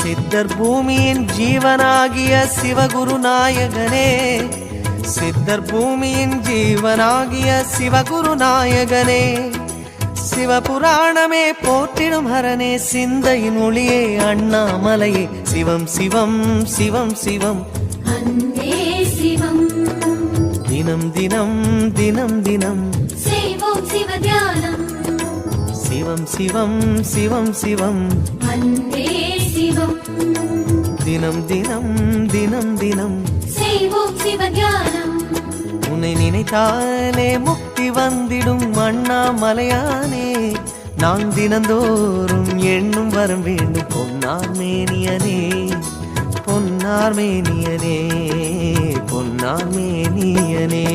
சித்தர் பூமியின் ஜீவனாகிய சிவகுரு நாயகனே, சித்தர் பூமியின் ஜீவனாகிய சிவகுரு நாயகனே, சிவபுராணமே போற்றிடும் ஹரனே, சிந்தையின் ஒளியே அண்ணாமலையே, சிவம் சிவம் சிவம் சிவம் அன்பே சிவம். தினம் தினம் தினம் தினம் செய்வோம் சிவ தியானம். சிவம் சிவம் சிவம் சிவம் அன்பே சிவம். தினம் தினம் தினம் தினம் செய்வோம் சிவ தியானம். உன்னை நினைத்தாலே முக்தி வந்திடும் அண்ணாமலையானே, நான் தினந்தோறும் எண்ணும் வரம் வேண்டும் பொன்னார் மேனியனே, பொன்னார் மேனியனே, பொன்னார் மேனியனே.